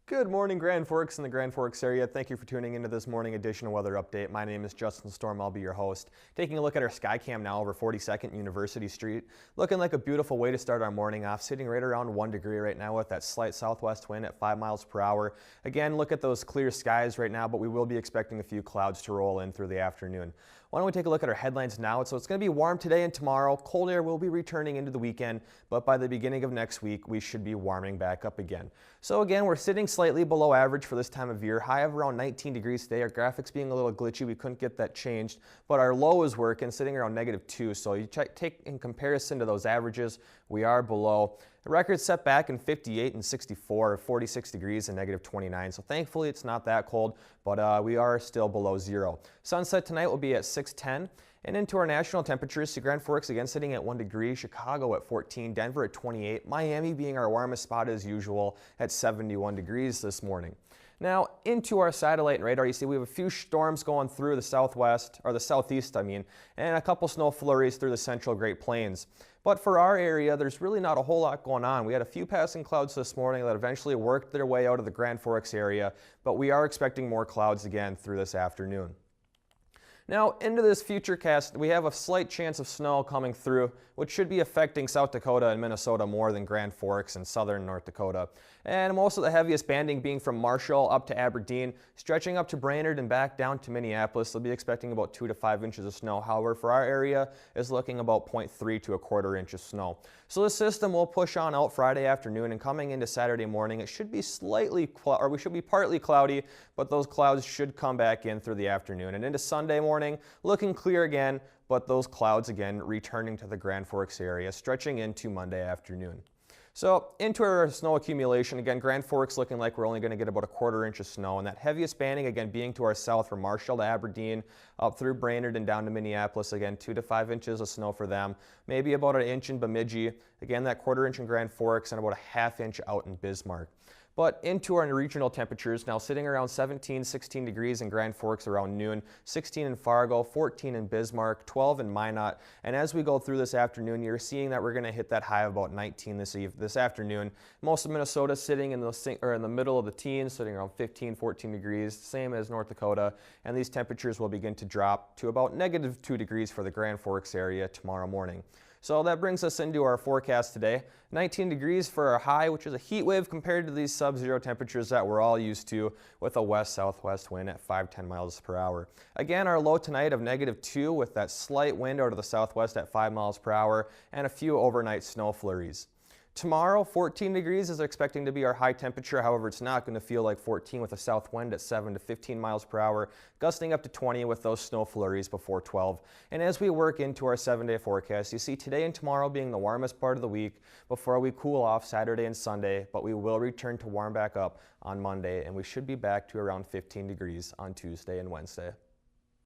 Good morning, Grand Forks and the Grand Forks area. Thank you for tuning into this morning edition of Weather Update. My name is Justin Storm. I'll be your host. Taking a look at our Skycam now over 42nd University Street. Looking like a beautiful way to start our morning off, sitting right around 1 degree right now with that slight southwest wind at 5 miles per hour. Again, look at those clear skies right now, but we will be expecting a few clouds to roll in through the afternoon. Why don't we take a look at our headlines now? So it's going to be warm today and tomorrow. Cold air will be returning into the weekend, but by the beginning of next week, we should be warming back up again. So again, we're sitting slightly below average for this time of year. High of around 19 degrees today. Our graphics being a little glitchy, we couldn't get that changed, but our low is working, sitting around -2. So you take in comparison to those averages, we are below. The record set back in 58 and 64, 46 degrees and -29. So thankfully it's not that cold, but we are still below zero. Sunset tonight will be at 6:10. And into our national temperatures, so Grand Forks again sitting at 1 degree, Chicago at 14, Denver at 28, Miami being our warmest spot as usual at 71 degrees this morning. Now into our satellite and radar, you see we have a few storms going through the southwest, or the southeast I mean, and a couple snow flurries through the central Great Plains. But for our area, there's really not a whole lot going on. We had a few passing clouds this morning that eventually worked their way out of the Grand Forks area, but we are expecting more clouds again through this afternoon. Now, into this future cast, we have a slight chance of snow coming through, which should be affecting South Dakota and Minnesota more than Grand Forks and southern North Dakota. And most of the heaviest banding being from Marshall up to Aberdeen, stretching up to Brainerd and back down to Minneapolis. They'll be expecting about 2 to 5 inches of snow. However, for our area, is looking about 0.3 to 1/4 inch of snow. So this system will push on out Friday afternoon, and coming into Saturday morning, it should be we should be partly cloudy, but those clouds should come back in through the afternoon. And into Sunday morning, looking clear again, but those clouds again returning to the Grand Forks area, stretching into Monday afternoon. So into our snow accumulation, again, Grand Forks looking like we're only going to get about 1/4 inch of snow, and that heaviest banding again being to our south from Marshall to Aberdeen, up through Brainerd and down to Minneapolis. Again, 2 to 5 inches of snow for them, maybe about 1 inch in Bemidji, again that 1/4 inch in Grand Forks, and about 1/2 inch out in Bismarck. But into our regional temperatures, now sitting around 17, 16 degrees in Grand Forks around noon, 16 in Fargo, 14 in Bismarck, 12 in Minot. And as we go through this afternoon, you're seeing that we're going to hit that high of about 19 this afternoon. Most of Minnesota sitting in the middle of the teens, sitting around 15, 14 degrees, same as North Dakota. And these temperatures will begin to drop to about -2 degrees for the Grand Forks area tomorrow morning. So that brings us into our forecast today. 19 degrees for our high, which is a heat wave compared to these sub-zero temperatures that we're all used to, with a west-southwest wind at 5-10 miles per hour. Again, our low tonight of -2 with that slight wind out of the southwest at 5 miles per hour and a few overnight snow flurries. Tomorrow, 14 degrees is expecting to be our high temperature. However, it's not going to feel like 14 with a south wind at 7 to 15 miles per hour, gusting up to 20 with those snow flurries before 12. And as we work into our 7-day forecast, you see today and tomorrow being the warmest part of the week before we cool off Saturday and Sunday, but we will return to warm back up on Monday, and we should be back to around 15 degrees on Tuesday and Wednesday.